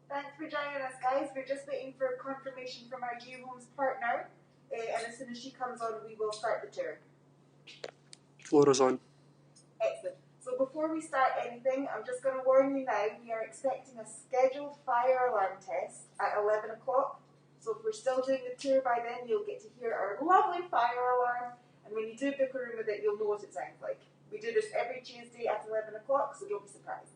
Thanks for joining us, guys. We're just waiting for confirmation from our uhomes partner, and as soon as she comes on, we will start the tour. Flora's on. Excellent. So before we start anything, I'm just going to warn you now, we are expecting a scheduled fire alarm test at 11 o'clock. So if we're still doing the tour by then, you'll get to hear our lovely fire alarm. And when you do book a room with it, you'll know what it sounds like. We do this every Tuesday at 11 o'clock, so don't be surprised.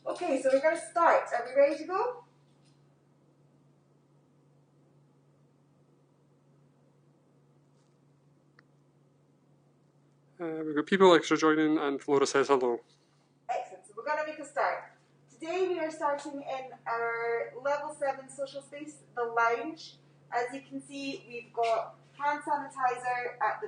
Okay, so we're going to start. Are we ready to go? We've got people extra joining, and Flora says hello. Excellent. So we're going to make a start. Today we are starting in our level 7 social space, the lounge. As you can see, we've got hand sanitizer at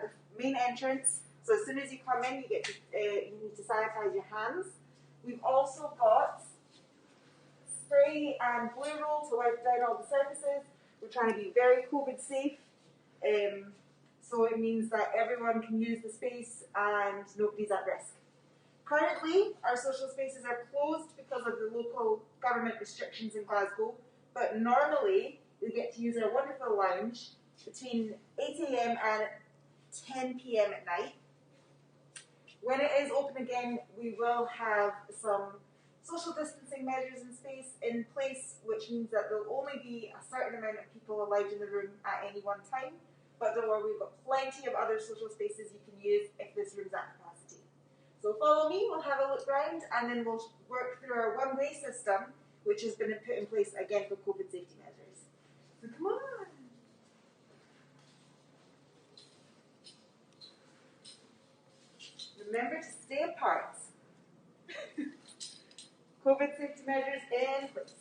the main entrance. So as soon as you come in, you need to sanitize your hands. We've also got spray and blue roll to wipe down all the surfaces. We're trying to be very COVID safe. So it means that everyone can use the space and nobody's at risk. Currently, our social spaces are closed because of the local government restrictions in Glasgow, but normally we get to use our wonderful lounge between 8 AM and 10 PM at night. When it is open again, we will have some social distancing measures in place, which means that there will only be a certain amount of people allowed in the room at any one time. But don't worry, we've got plenty of other social spaces you can use if this room's at capacity. So follow me, we'll have a look round, and then we'll work through our one-way system, which has been put in place again for COVID safety measures. So come on. Remember to stay apart. COVID safety measures in place.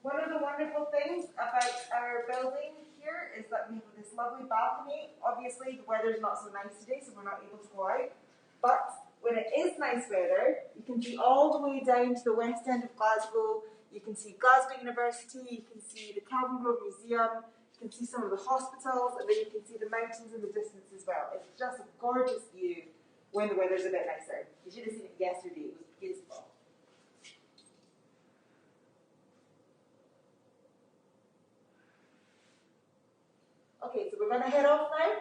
One of the wonderful things about our building here is that we have this lovely balcony. Obviously, the weather's not so nice today, so we're not able to go out. But when it is nice weather, you can see all the way down to the west end of Glasgow. You can see Glasgow University, you can see the Calvin Grove Museum, you can see some of the hospitals, and then you can see the mountains in the distance as well. It's just a gorgeous view when the weather's a bit nicer. You should have seen it yesterday, it was beautiful. Okay, so we're going to head off now.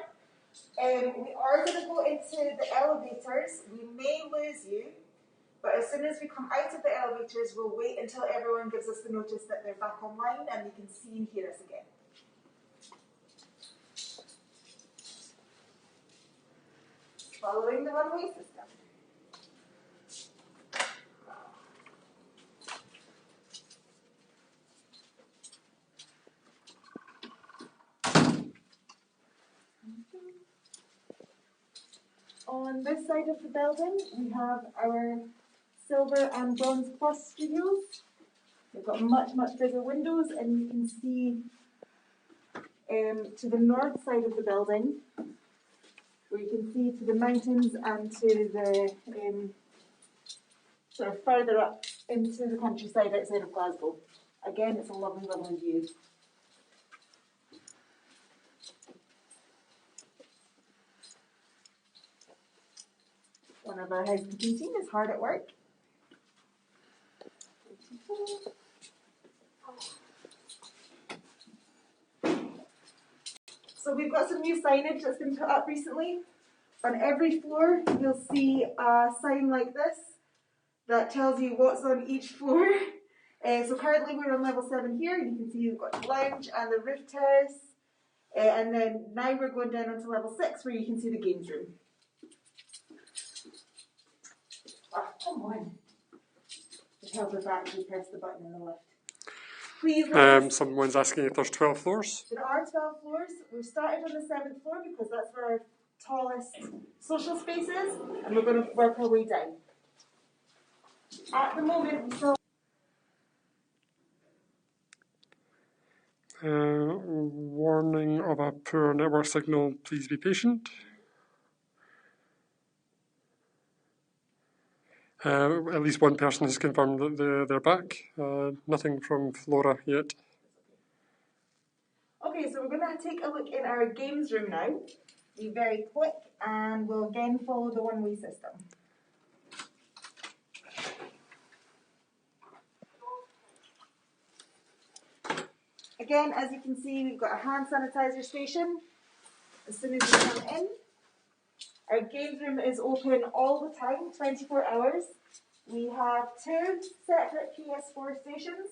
We are going to go into the elevators. We may lose you, but as soon as we come out of the elevators, we'll wait until everyone gives us the notice that they're back online and they can see and hear us again. Following the one-way system. On this side of the building, we have our Silver and Bronze Plus studios. We've got much bigger windows, and you can see to the north side of the building, where you can see to the mountains and to the sort of further up into the countryside outside of Glasgow. Again, it's a lovely view. One of our housekeeping team is hard at work. So we've got some new signage that's been put up recently. On every floor, you'll see a sign like this that tells you what's on each floor. So currently we're on level 7 here. You can see we've got the lounge and the roof terrace. And then now we're going down onto level 6 where you can see the games room. Oh, come on. It tells us actually press the button in the lift. Please someone's asking if there's 12 floors. There are 12 floors. We started on the 7th floor because that's where our tallest social space is, and we're going to work our way down. At the moment, so warning of a poor network signal, please be patient. At least one person has confirmed that they're back. Nothing from Flora yet. Okay, so we're going to take a look in our games room now. Be very quick, and we'll again follow the one-way system. Again, as you can see, we've got a hand sanitizer station as soon as you come in. Our games room is open all the time, 24 hours. We have 2 separate PS4 stations.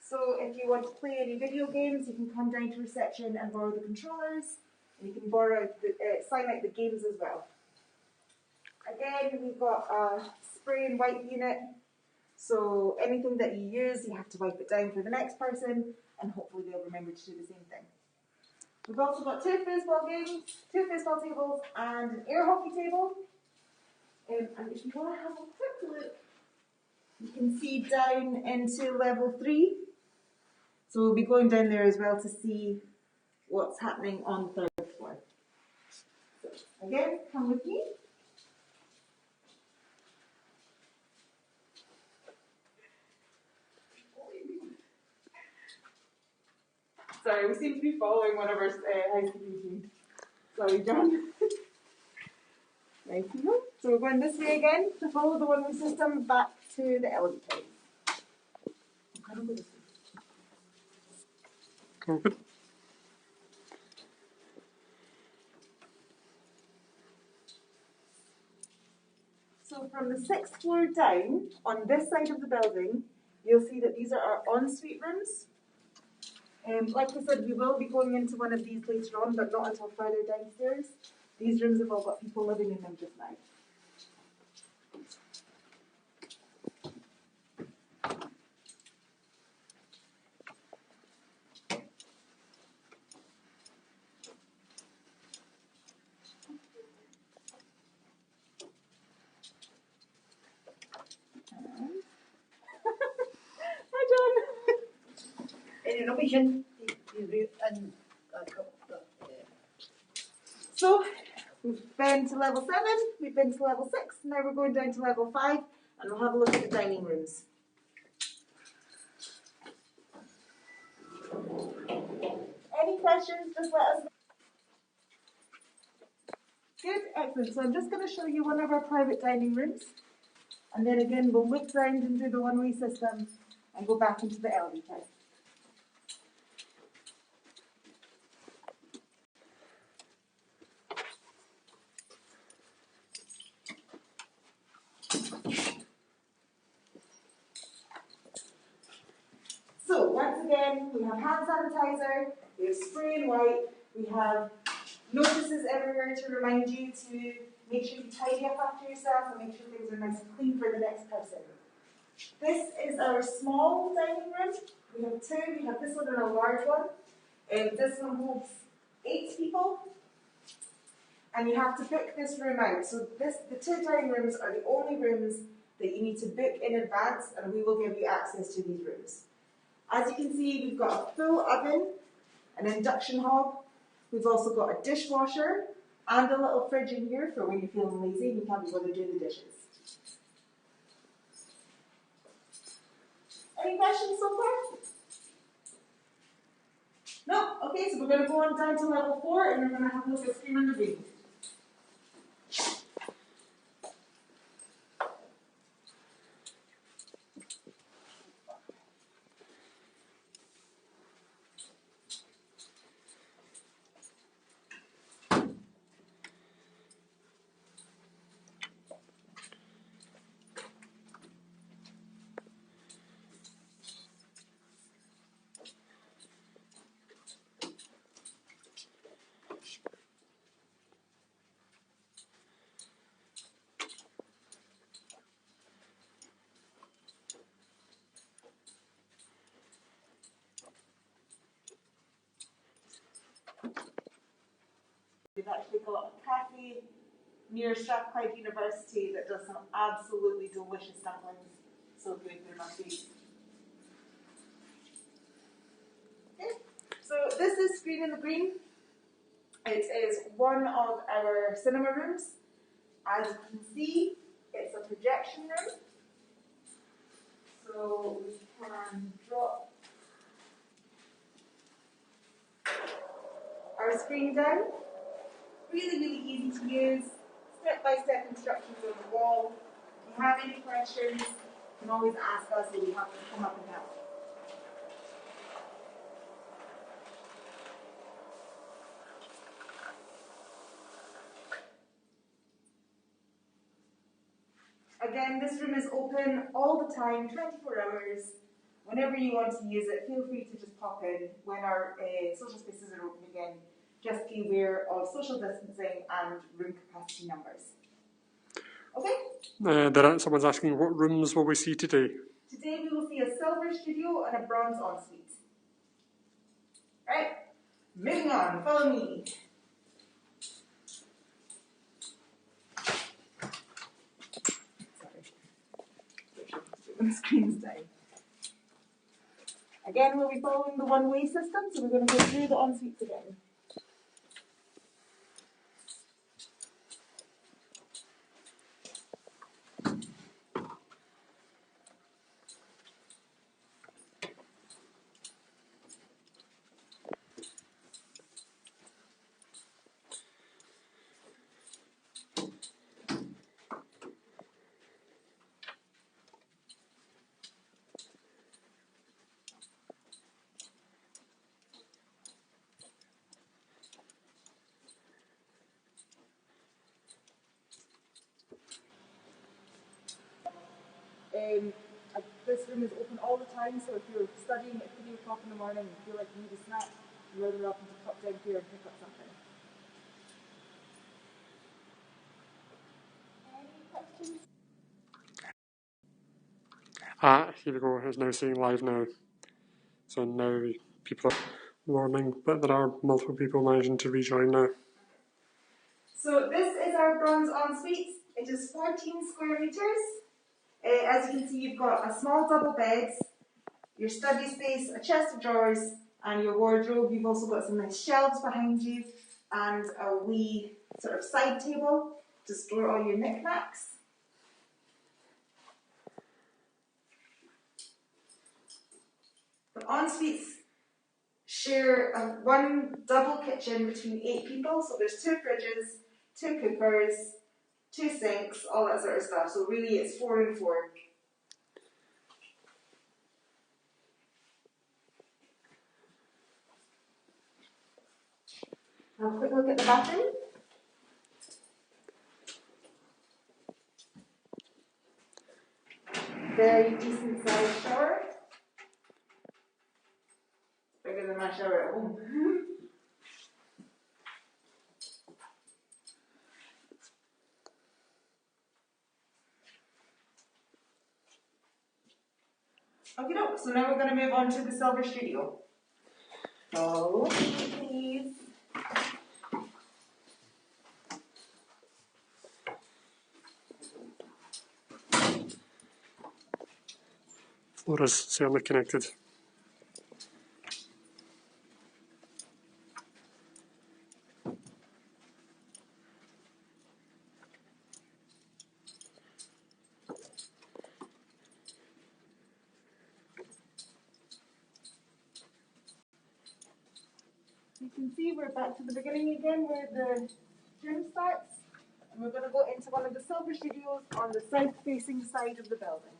So if you want to play any video games, you can come down to reception and borrow the controllers. And you can sign out the games as well. Again, we've got a spray and wipe unit. So anything that you use, you have to wipe it down for the next person, and hopefully they'll remember to do the same thing. We've also got 2 foosball games, 2 foosball tables, and an air hockey table. And if you want to have a quick look, you can see down into level 3. So we'll be going down there as well to see what's happening on the 3rd floor. So again, come with me. Sorry, we seem to be following one of our housekeeping team. Sorry, John. Right, so we're going this way again to follow the one-way system back to the Elgin Place. I don't go this way. Good. So from the 6th floor down, on this side of the building, you'll see that these are our ensuite rooms. Like I said, we will be going into one of these later on, but not until further downstairs. These rooms have all got people living in them just now. Hi, John. Innovation. So, we've been to level 7, we've been to level 6, now we're going down to level 5, and we'll have a look at the dining rooms. Any questions, just let us know. Good, excellent. So I'm just going to show you one of our private dining rooms, and then again we'll look round and do the one-way system and go back into the Elgin Place. So once again, we have hand sanitizer, we have spray and wipe, we have notices everywhere to remind you to make sure you tidy up after yourself and make sure things are nice and clean for the next person. This is our small dining room. We have 2, we have this one and a large one. This one holds 8 people. And you have to book this room out. So the 2 dining rooms are the only rooms that you need to book in advance, and we will give you access to these rooms. As you can see, we've got a full oven, an induction hob. We've also got a dishwasher and a little fridge in here for when you're feeling lazy and you can't be bothered to do the dishes. Any questions so far? No? Okay, so we're going to go on down to level 4 and we're going to have a look at Scream in the Room. We've actually got a cafe near Strathclyde University that does some absolutely delicious dumplings. So good, they're my favourite. Okay, so this is Screen in the Green. It is one of our cinema rooms. As you can see, it's a projection room. So we can drop our screen down. Really, really easy to use. Step-by-step instructions on the wall. If you have any questions, you can always ask us and we have to come up and help. Again, this room is open all the time, 24 hours. Whenever you want to use it, feel free to just pop in when our social spaces are open again. Just be aware of social distancing and room capacity numbers. Okay? Someone's asking, what rooms will we see today? Today we will see a Silver Studio and a Bronze ensuite. Right? Moving on, follow me. Sorry. Screen's down. Again, we'll be following the one-way system, so we're going to go through the ensuites again. This room is open all the time, so if you're studying at 3 o'clock in the morning and feel like you need a snack, you're more than welcome to pop down here and pick up something. Any questions? Here we go, it's now saying live now. So now people are warning, but there are multiple people managing to rejoin now. So this is our Bronze ensuite. It is 14 square meters. As you can see, you've got a small double bed, your study space, a chest of drawers, and your wardrobe. You've also got some nice shelves behind you, and a wee sort of side table to store all your knickknacks. The ensuites share one double kitchen between 8 people, so there's 2 fridges, 2 cookers, 2 sinks, all that sort of stuff. So really it's 4 and 4. Have a quick look at the bathroom. Very decent sized shower. Bigger than my shower at home. Okay, so now we're going to move on to the Silver Studio. Follow me, please. Flora's certainly connected. You can see we're back to the beginning again where the gym starts. And we're going to go into one of the Silver Studios on the south-facing side of the building.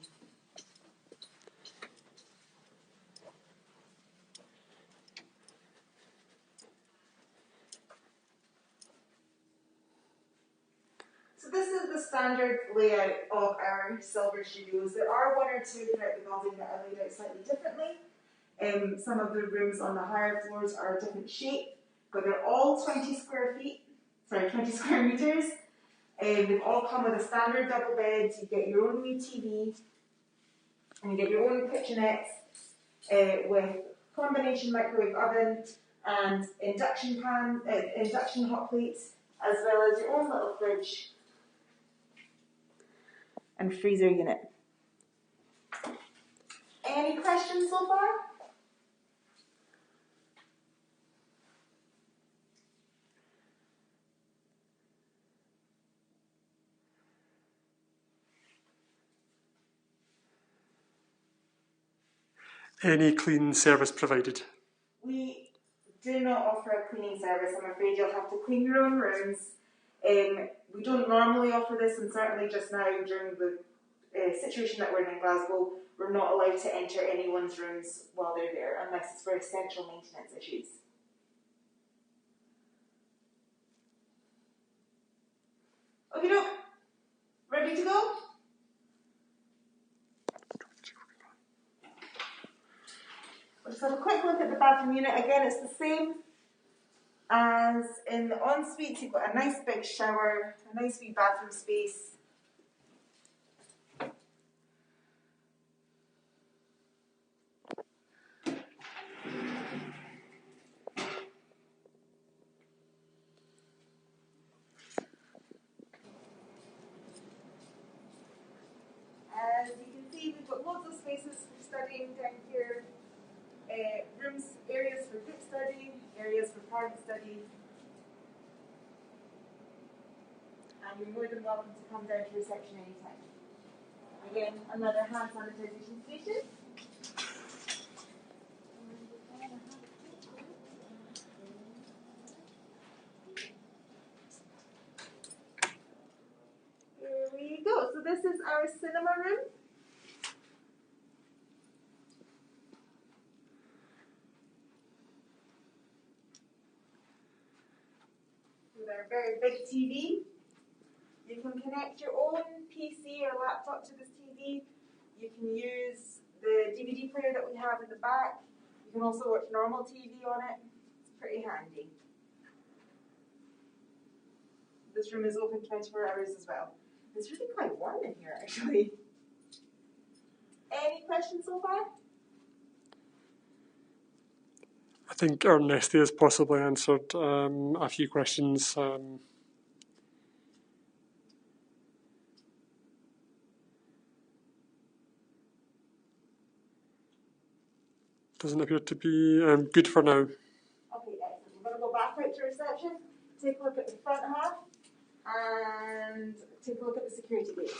So this is the standard layout of our Silver Studios. There are 1 or 2 throughout the building that are laid out slightly differently. Some of the rooms on the higher floors are a different shape, but they're all 20 square meters. They all come with a standard double bed. You get your own wee TV, and you get your own kitchenette with combination microwave oven and induction hot plates, as well as your own little fridge and freezer unit. Any questions so far? Any clean service provided? We do not offer a cleaning service. I'm afraid you'll have to clean your own rooms. We don't normally offer this, and certainly just now during the situation that we're in Glasgow, we're not allowed to enter anyone's rooms while they're there unless it's for essential maintenance issues. Okay, ready to go? So a quick look at the bathroom unit. Again, it's the same as in the ensuite. You've got a nice big shower, a nice wee bathroom space. As you can see, we've got loads of spaces for studying down here. Rooms, areas for group study, areas for private study. And you're more than welcome to come down to reception anytime. Again, another hand sanitization station. Here we go. So this is our cinema room. With our very big TV. You can connect your own PC or laptop to this TV. You can use the DVD player that we have in the back. You can also watch normal TV on it. It's pretty handy. This room is open 24 hours as well. It's really quite warm in here, actually. Any questions so far? I think Ernesty has possibly answered a few questions. Doesn't appear to be good for now. Okay, excellent. We're going to go back out to reception, take a look at the front half, and take a look at the security gate.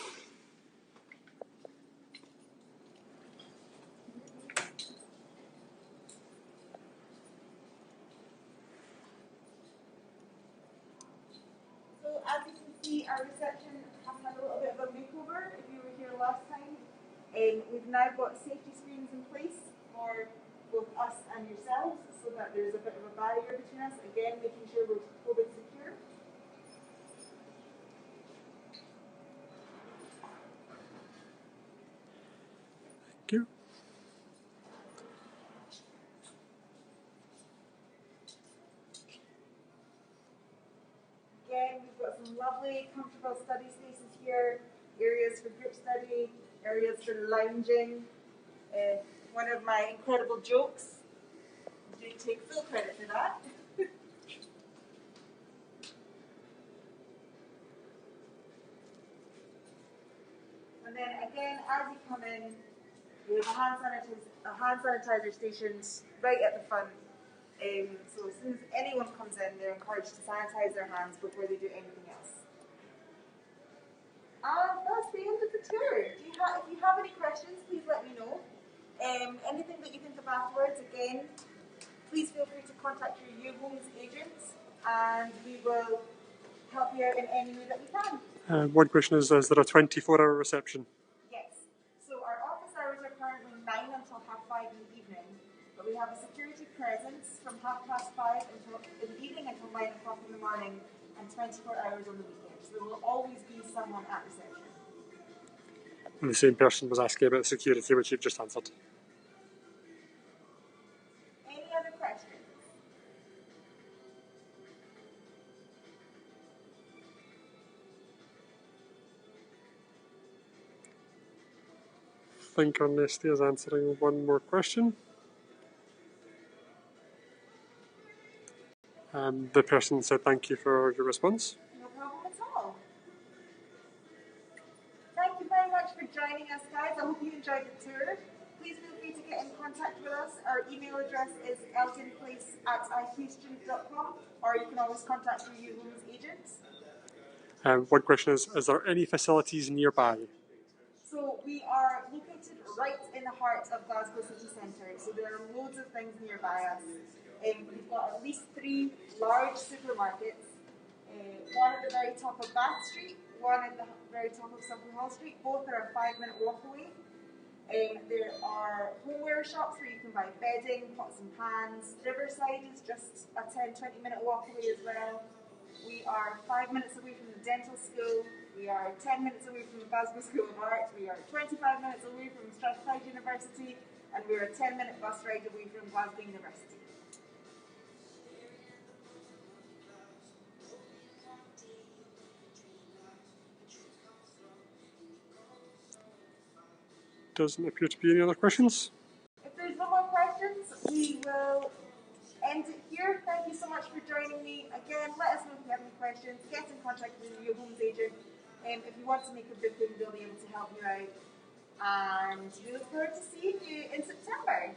So as you can see, our reception has had a little bit of a makeover if you were here last time. We've now got safety screens in place for both us and yourselves so that there's a bit of a barrier between us. Again, making sure we're COVID secure. Thank you. Again, we've got some lovely, comfortable study spaces here, areas for group study, areas for lounging. One of my incredible jokes, I do take full credit for that. And then again, as you come in, we have a hand sanitizer station right at the front. So as soon as anyone comes in, they're encouraged to sanitize their hands before they do anything else. And that's the end of the tour. If you have any questions, please let me know. Anything that you think of afterwards, again, please feel free to contact your uhomes agents and we will help you out in any way that we can. One question is there a 24-hour reception? Yes. So our office hours are currently 9 until 5:30 in the evening, but we have a security presence from 5:30 until in the evening until 9 o'clock in the morning and 24 hours on the weekends. So there will always be someone at reception. And the same person was asking about security, which you've just answered. Any other questions? I think Ernesty is answering one more question. The person said thank you for your response. No problem at all. Thank you very much for joining us, guys. I hope you enjoyed the tour. Please feel free to get in contact with us. Our email address is elginplace@iqstudent.com, or you can always contact your uhomes agents. One question is there any facilities nearby? So we are located right in the heart of Glasgow city centre, so there are loads of things nearby us. We've got at least 3 large supermarkets, one at the very top of Bath Street, one at the very top of Sunday Hall Street. Both are a 5-minute walk away. There are homeware shops where you can buy bedding, pots and pans. Riverside is just a 10-20 minute walk away as well. We are 5 minutes away from the dental school. We are 10 minutes away from the Glasgow School of Art. We are 25 minutes away from Strathclyde University. and we're a 10-minute bus ride away from Glasgow University. Doesn't appear to be any other questions. If there's no more questions, we will end it here. Thank you so much for joining me. Again, let us know if you have any questions. Get in contact with your home's agent. If you want to make a booking, they'll be able to help you out. And we look forward to seeing you in September.